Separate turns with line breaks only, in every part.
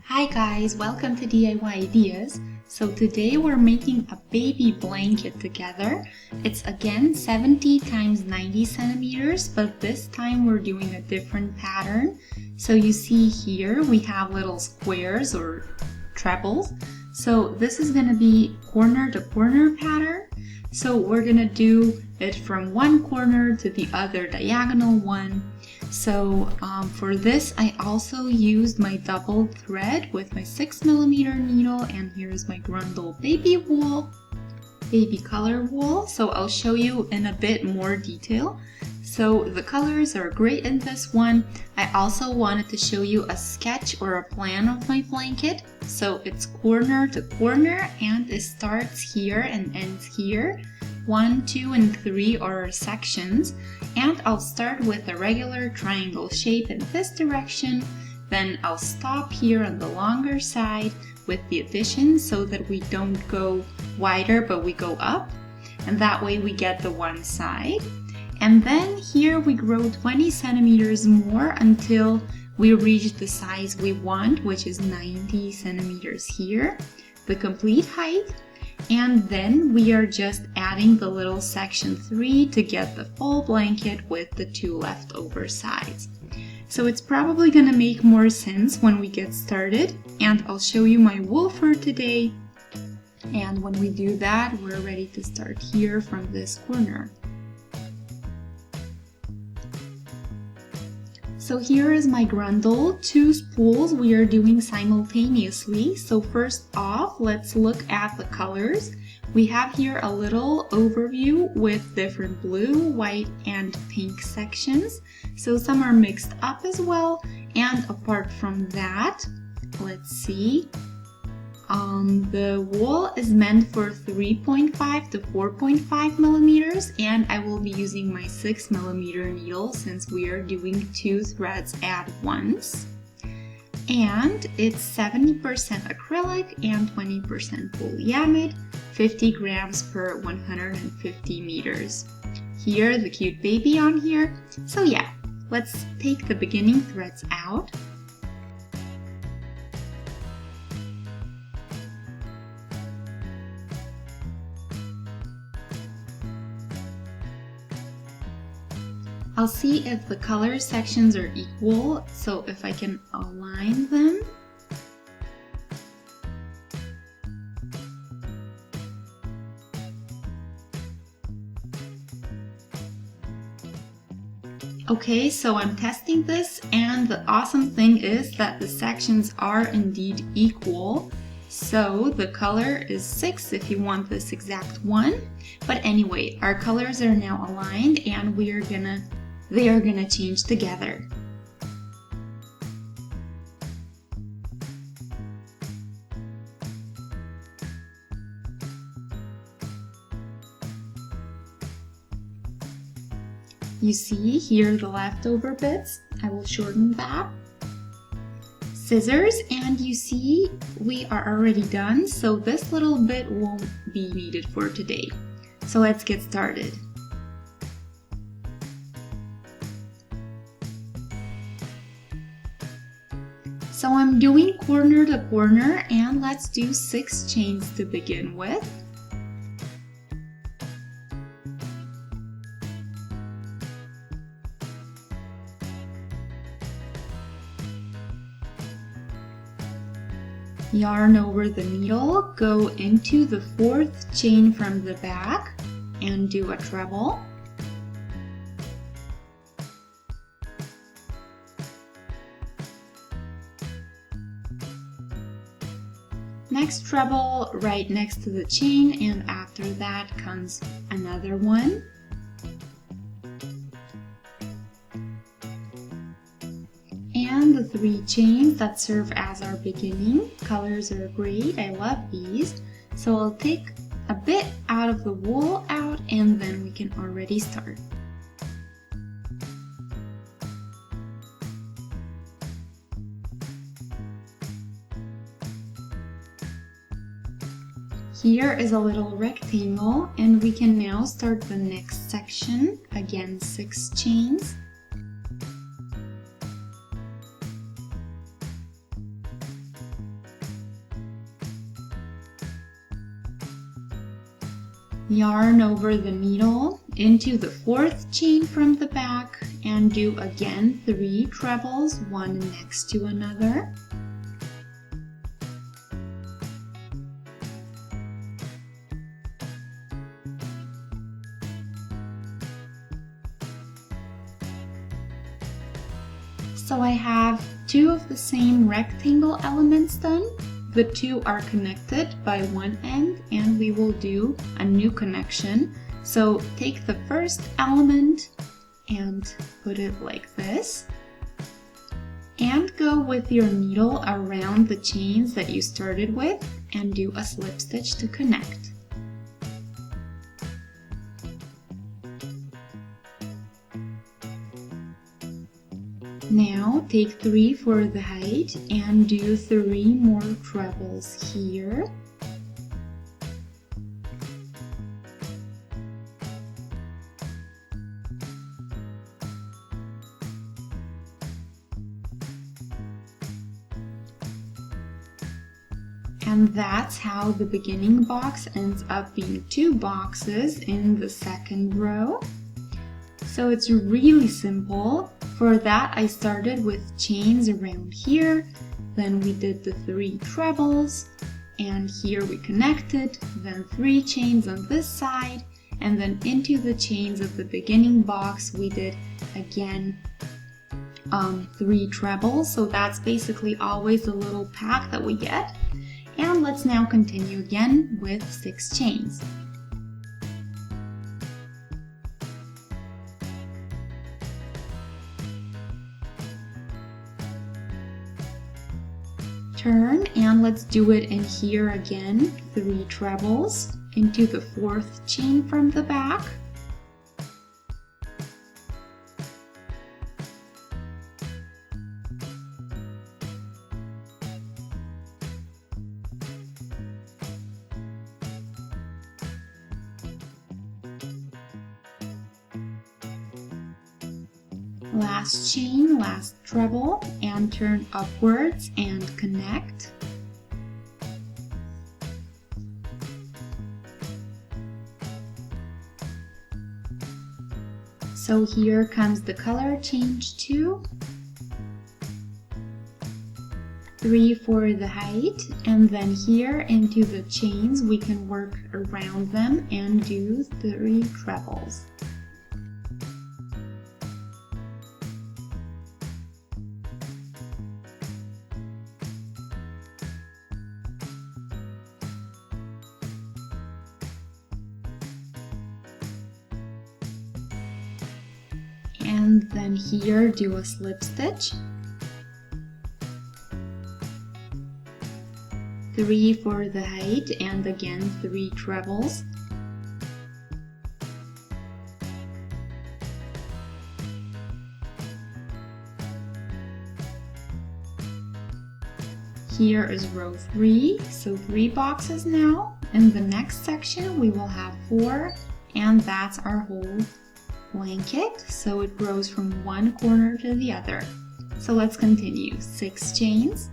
Hi guys, welcome to DIY Ideas. So today we're making a baby blanket together. It's again 70 times 90 centimeters, but this time we're doing a different pattern. So you see here we have little squares or trebles. So this is going to be corner to corner pattern. So we're going to do it from one corner to the other diagonal one. So for this I also used my double thread with my 6mm needle, and here's my Grundle baby wool, baby color wool. So I'll show you in a bit more detail. So the colors are great in this one. I also wanted to show you a sketch or a plan of my blanket. So it's corner to corner and it starts here and ends here. 1, 2, and 3 are sections, and I'll start with a regular triangle shape in this direction, then I'll stop here on the longer side with the addition so that we don't go wider but we go up, and that way we get the one side. And then here we grow 20 centimeters more until we reach the size we want, which is 90 centimeters here, the complete height. And then we are just adding the little section 3 to get the full blanket with the 2 leftover sides. So it's probably going to make more sense when we get started, and I'll show you my wool for today. And when we do that, we're ready to start here from this corner. So here is my Grundle, 2 spools we are doing simultaneously. So first off, let's look at the colors. We have here a little overview with different blue, white, and pink sections. So some are mixed up as well. And apart from that, let's see. The wool is meant for 3.5 to 4.5 millimeters, and I will be using my 6mm needle since we are doing 2 threads at once. And it's 70% acrylic and 20% polyamide, 50 grams per 150 meters. Here, the cute baby on here. So yeah, let's take the beginning threads out. I'll see if the color sections are equal, so if I can align them. Okay, so I'm testing this, and the awesome thing is that the sections are indeed equal. So the color is 6 if you want this exact one. But anyway, our colors are now aligned and they are gonna change together. You see here the leftover bits. I will shorten that. Scissors, and you see we are already done, so this little bit won't be needed for today. So let's get started. So I'm doing corner to corner, and let's do 6 chains to begin with. Yarn over the needle, go into the 4th chain from the back and do a treble. Next treble right next to the chain, and after that comes another one. And the 3 chains that serve as our beginning. Colors are great, I love these. So I'll take a bit out of the wool out, and then we can already start. Here is a little rectangle, and we can now start the next section. Again, 6 chains. yarn over the needle into the 4th chain from the back and do again 3 trebles, one next to another. So I have 2 of the same rectangle elements done. The 2 are connected by one end and we will do a new connection. So take the first element and put it like this. And go with your needle around the chains that you started with and do a slip stitch to connect. Now take 3 for the height and do 3 more trebles here. And that's how the beginning box ends up being 2 boxes in the 2nd row. So it's really simple. For that, I started with chains around here, then we did the 3 trebles, and here we connected, then 3 chains on this side, and then into the chains of the beginning box we did again 3 trebles. So that's basically always the little pack that we get. And let's now continue again with 6 chains. Turn and let's do it in here again, 3 trebles into the 4th chain from the back. Last chain, last treble, and turn upwards and connect. So here comes the color change too. 3 for the height, and then here into the chains we can work around them and do 3 trebles. And then here do a slip stitch, 3 for the height, and again 3 trebles. Here is row 3, so 3 boxes now. In the next section we will have 4, and that's our whole blanket, so it grows from one corner to the other. So let's continue. 6 chains,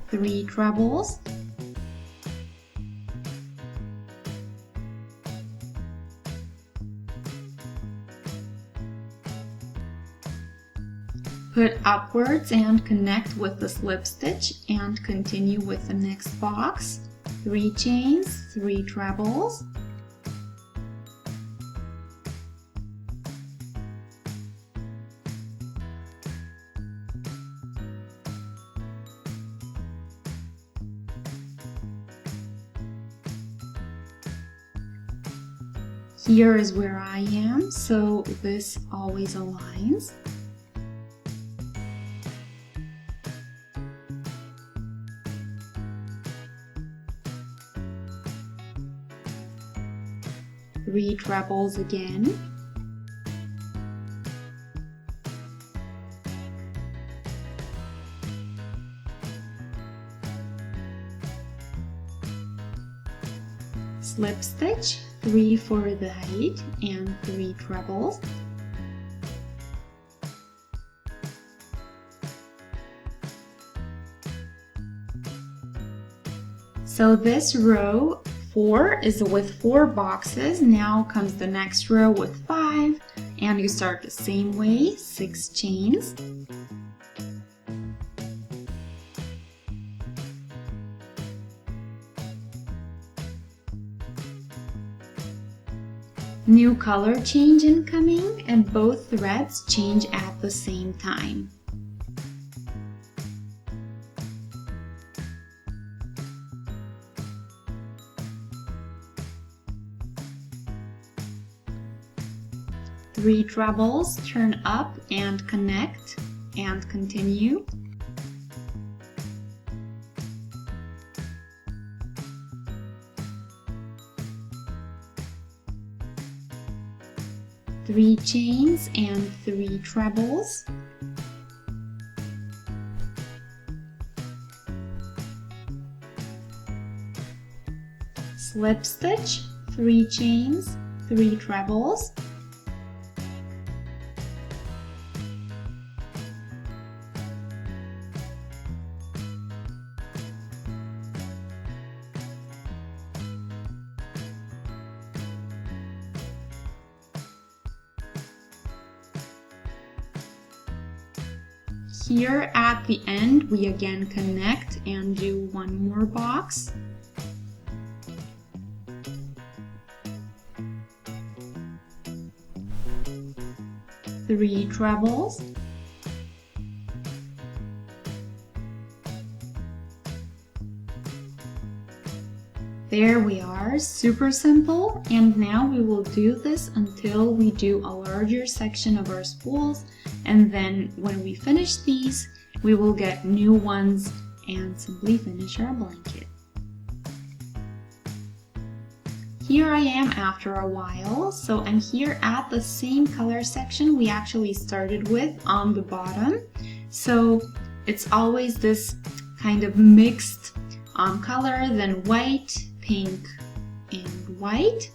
three trebles, put upwards and connect with the slip stitch and continue with the next box. 3 chains, 3 trebles, here is where I am, so this always aligns. Three trebles again. Slip stitch, 3 for the height and 3 trebles. So this row 4 is with 4 boxes. Now comes the next row with 5, and you start the same way, 6 chains. New color change incoming, and both threads change at the same time. Three trebles, turn up and connect and continue. Three chains and 3 trebles. Slip stitch, 3 chains, 3 trebles. Here at the end, we again connect and do 1 more box. Three trebles. There we are, super simple. And now we will do this until we do a larger section of our spools, and then when we finish these, we will get new ones and simply finish our blanket. Here I am after a while, so I'm here at the same color section we actually started with on the bottom. So it's always this kind of mixed color, then white, pink, and white.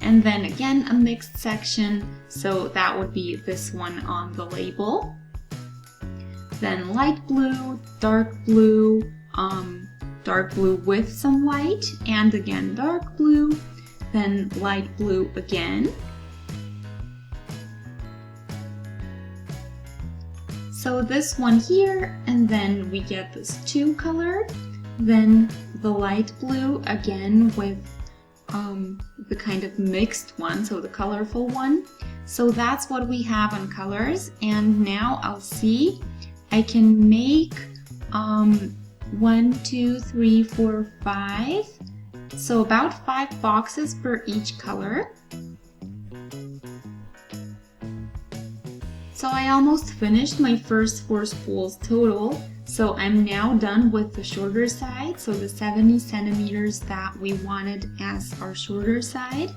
And then again a mixed section, so that would be this one on the label. Then light blue, dark blue with some white, and again dark blue, then light blue again. So this one here, and then we get this 2 colored, then the light blue again with the kind of mixed one, so the colorful one. So that's what we have on colors, and now I'll see I can make 1, 2, 3, 4, 5, so about 5 boxes per each color. So I almost finished my first 4 spools total. So I'm now done with the shorter side, so the 70 centimeters that we wanted as our shorter side.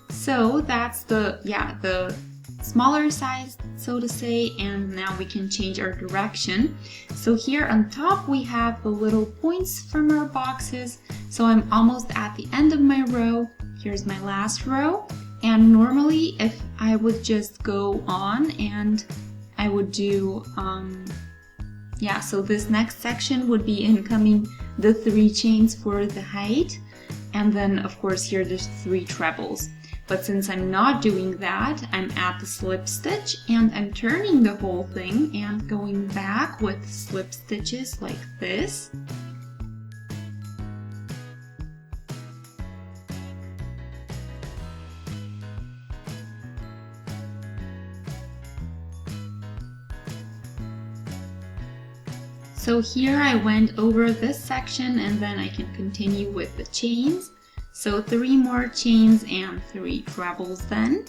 So that's the smaller size, so to say, and now we can change our direction. So here on top we have the little points from our boxes. So I'm almost at the end of my row. Here's my last row. And normally if I would just go on and I would do so this next section would be incoming the 3 chains for the height, and then of course here there's 3 trebles. But since I'm not doing that, I'm at the slip stitch and I'm turning the whole thing and going back with slip stitches like this. So here I went over this section and then I can continue with the chains. So 3 more chains and 3 trebles then.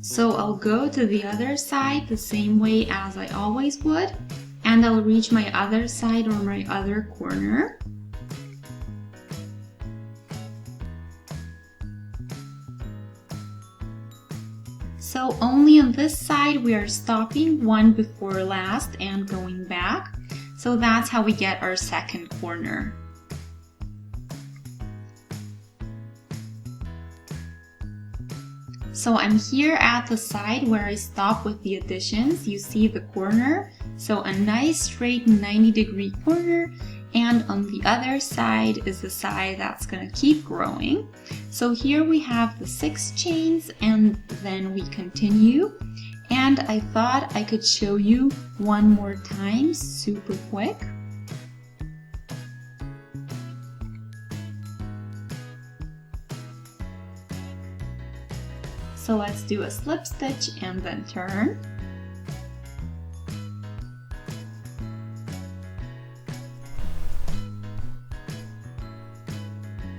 So I'll go to the other side the same way as I always would, and I'll reach my other side or my other corner. So only on this side we are stopping one before last and going back. So that's how we get our second corner. So I'm here at the side where I stop with the additions. You see the corner, so a nice straight 90-degree corner, and on the other side is the side that's going to keep growing. So here we have the 6 chains, and then we continue. And I thought I could show you one more time super quick. So let's do a slip stitch and then turn.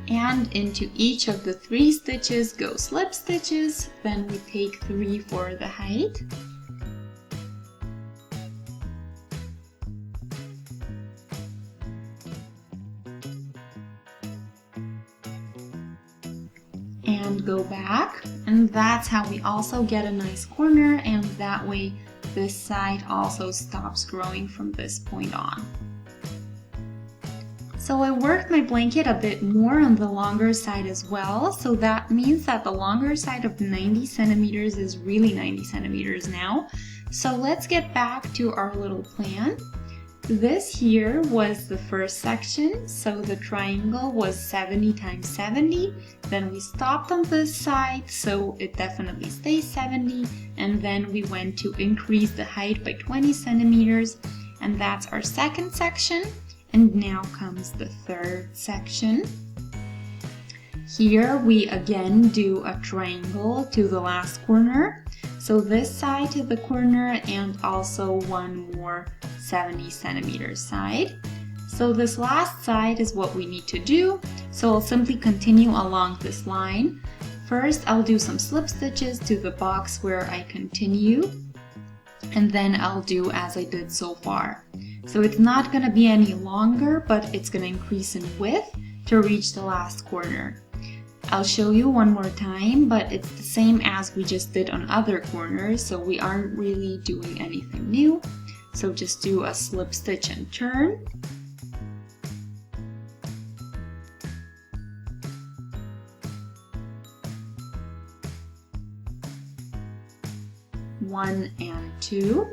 And into each of the 3 stitches go slip stitches, then we take 3 for the height. And go back, and that's how we also get a nice corner, and that way this side also stops growing from this point on. So I worked my blanket a bit more on the longer side as well, so that means that the longer side of 90 centimeters is really 90 centimeters now. So let's get back to our little plan. This here was the first section, so the triangle was 70 times 70, then we stopped on this side, so it definitely stays 70, and then we went to increase the height by 20 centimeters, and that's our second section. And now comes the third section. Here we again do a triangle to the last corner. So this side to the corner and also one more 70 centimeter side. So this last side is what we need to do. So I'll simply continue along this line. First I'll do some slip stitches to the box where I continue. And then I'll do as I did so far. So it's not going to be any longer, but it's going to increase in width to reach the last corner. I'll show you one more time, but it's the same as we just did on other corners, so we aren't really doing anything new. So just do a slip stitch and turn. One and 2.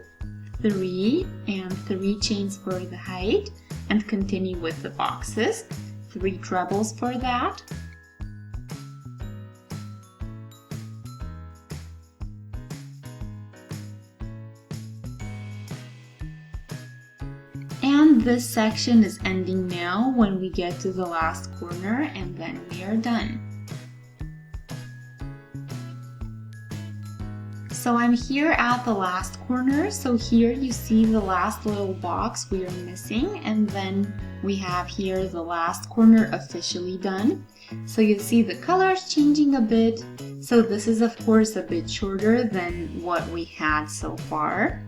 3 and 3 chains for the height, and continue with the boxes. 3 trebles for that. And this section is ending now when we get to the last corner, and then we are done. So I'm here at the last corner, so here you see the last little box we are missing, and then we have here the last corner officially done. So you see the colors changing a bit, so this is of course a bit shorter than what we had so far.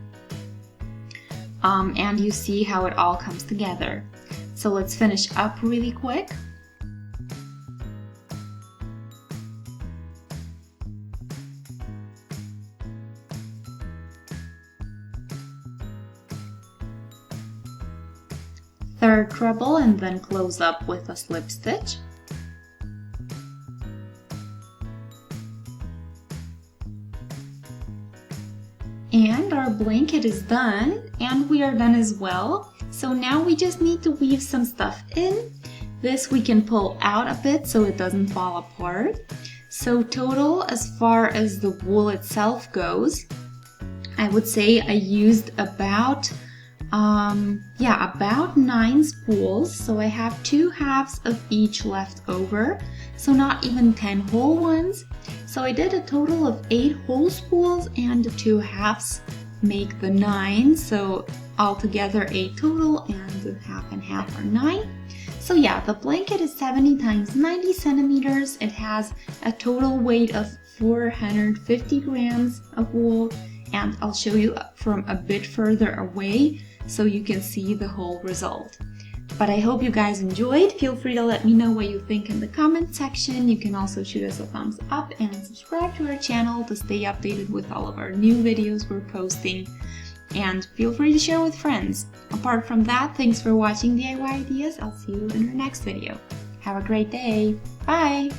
And you see how it all comes together. So let's finish up really quick. Third treble and then close up with a slip stitch. And our blanket is done, and we are done as well. So now we just need to weave some stuff in. This we can pull out a bit so it doesn't fall apart. So total, as far as the wool itself goes, I would say I used about 9 spools, so I have 2 halves of each left over, so not even 10 whole ones. So I did a total of 8 whole spools, and 2 halves make the 9, so altogether 8 total, and half and half are 9. So yeah, the blanket is 70 times 90 centimeters. It has a total weight of 450 grams of wool, and I'll show you from a bit further away so you can see the whole result. But I hope you guys enjoyed. Feel free to let me know what you think in the comment section. You can also shoot us a thumbs up and subscribe to our channel to stay updated with all of our new videos we're posting. And feel free to share with friends. Apart from that, thanks for watching DIY Ideas. I'll see you in our next video. Have a great day. Bye!